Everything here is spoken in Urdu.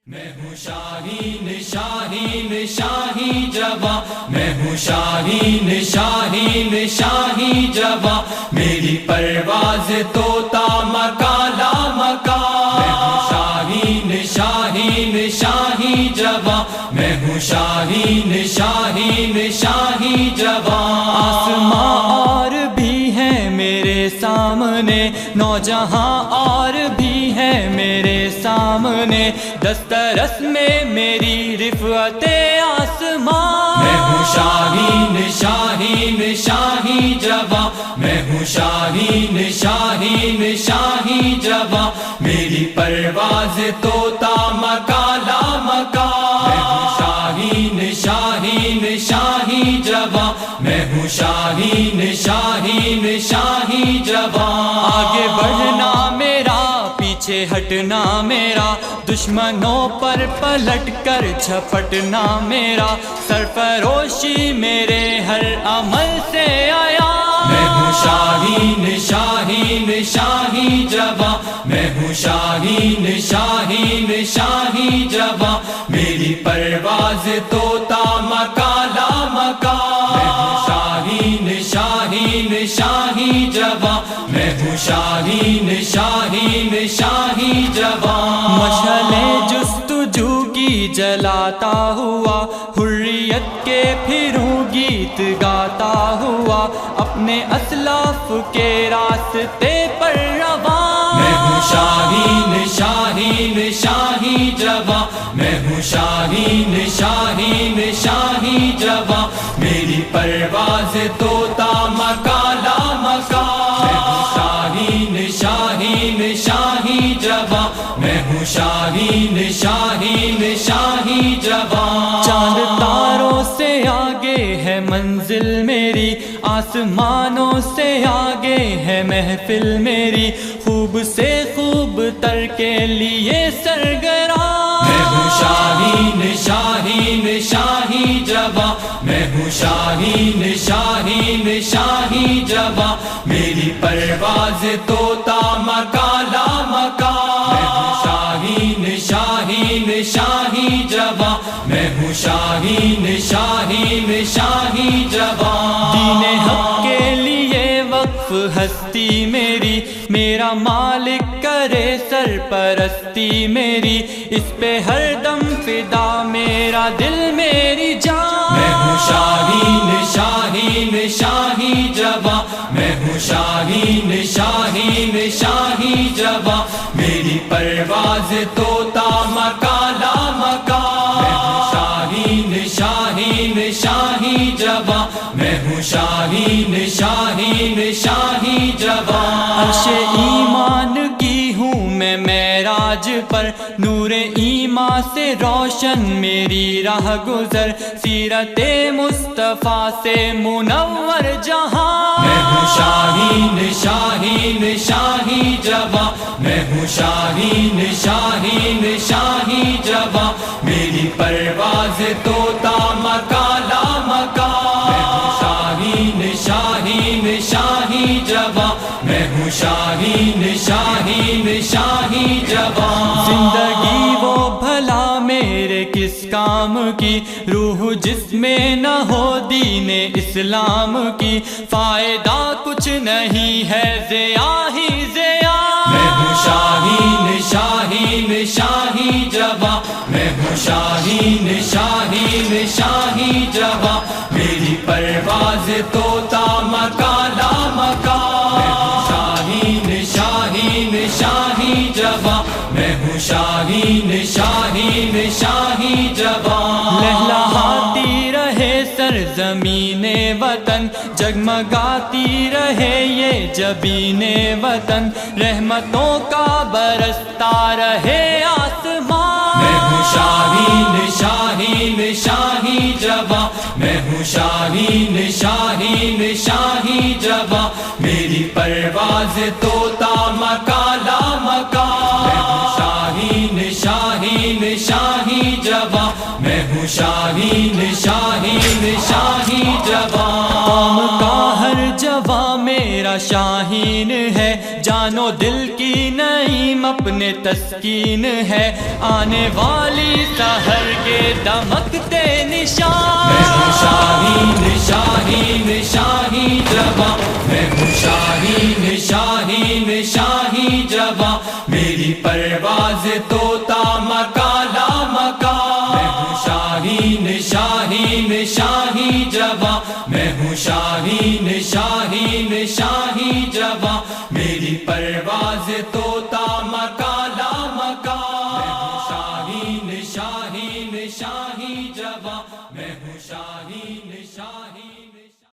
میں ہوں شاہین شاہین شاہی جواں، میں ہوں شاہین شاہین شاہی جواں، میری پرواز طوطا مکالا مکا۔ میں ہوں شاہین شاہین شاہی جواں، میں ہوں شاہین شاہین شاہی جواں۔ آسماں اور بھی ہے میرے سامنے، نوجہاں اور بھی ہے میرے سامنے، دسترس میں میری رفعت آسمان۔ میں ہوں شاہین شاہین شاہی جواں، میں ہوں شاہین شاہین شاہی جواں، میری پرواز طوطا مکالا مکا۔ میں ہوں شاہین شاہین شاہی جواں، میں ہوں شاہین شاہین شاہی جواں۔ آگے بڑھنا میرا، پیچھے ہٹنا میرا، دشمنوں پر پلٹ کر جھپٹنا میرا، سرفروشی میرے ہر عمل سے آیا۔ میں ہوں شاہین شاہین شاہی جواں، میں ہوں شاہین شاہین شاہی جواں، میری پرواز طوطا مکالا مکا۔ میں ہوں شاہین شاہین شاہی جواں، میں ہوں شاہین شاہین شاہی جواں۔ مشعلیں جستجو کی جلاتا ہوا، حریت کے پھروں گیت گاتا ہوا، اپنے اسلاف کے راستے پر رواں۔ میں ہوں شاہین شاہین شاہی جواں، میں ہوں شاہین شاہین شاہی جواں، میری پرواز طوطا مکالا مکا۔ میں ہوں شاہین شاہین شاہی جواں، میں ہوں شاہین شاہین شاہی جواں۔ چاند تاروں سے آگے ہے منزل میری، آسمانوں سے آگے ہے محفل میری، خوب سے خوب تر کے لیے سرگراں۔ میں ہوں شاہین شاہین شاہی جواں، میں ہوں شاہین شاہین شاہی جواں، میری پرواز طوطا مکالا مکا۔ میں ہوں شاہین شاہین شاہی جواں، میں ہوں شاہین شاہین شاہی جواں۔ دین حق کے لیے وقف ہستی میری، میرا مالک کرے سرپرستی میری، اس پہ ہر دم فدا میرا دل میری جان۔ میں ہوں شاہین شاہین شاہی جواں، میں ہوں شاہین شاہین شاہی جواں، میری پرواز طوطا مکالا مکا۔ میں ہوں شاہین شاہین شاہی جواں، میں ہوں شاہین شاہین شاہی جواں۔ عرش ایمان کی ہوں میں معراج پر، نور ایمان سے روشن میری راہ گزر، سیرت مصطفیٰ سے منور جہاں۔ میں ہوں شاہین شاہین شاہی جواں، میں ہوں شاہین شاہین شاہی جواں، میری پرواز طوطا مکالا مکا۔ میں ہوں شاہین شاہین شاہی جواں، میں ہوں شاہین شاہین شاہی جواں۔ زندگی وہ بھلا میرے کس کام کی، روح جس میں نہ ہو دین اسلام کی، فائدہ کچھ نہیں ہے ضیاء ہی ضیاء۔ میں ہوں شاہین شاہین شاہی جواں، میں ہوں شاہین شاہین شاہی جواں، میری پرواز طوطا مکالا مکا۔ میں ہوں شاہین شاہین شاہی جواں، میں ہوں شاہین شاہین شاہی جواں۔ لہلہاتی رہے سرزمین وطن، جگمگاتی رہے یہ جبین وطن، رحمتوں کا برستا رہے آسمان۔ میں ہوں شاہین شاہین شاہی جواں، میں ہوں شاہین شاہین شاہی جواں، میری پرواز طوطا مکالا مکا۔ میں ہوں شاہین شاہین شاہی جواں، میں ہوں شاہین شاہین شاہی جواں۔ قوم کا ہر جواں میرا میرا شاہین ہے، جانو دل کی نعیم اپنے تسکین ہے، آنے والی سحر کے دمکتے نشان۔ میں ہوں شاہین شاہین شاہی جواں، میں ہوں شاہین شاہین شاہی جواں، میری پرواز طوطا مکالا مکان۔ میں ہوں شاہین شاہین شاہی جواں، میں ہوں شاہین شاہین شاہی جواں، میری پرواز تو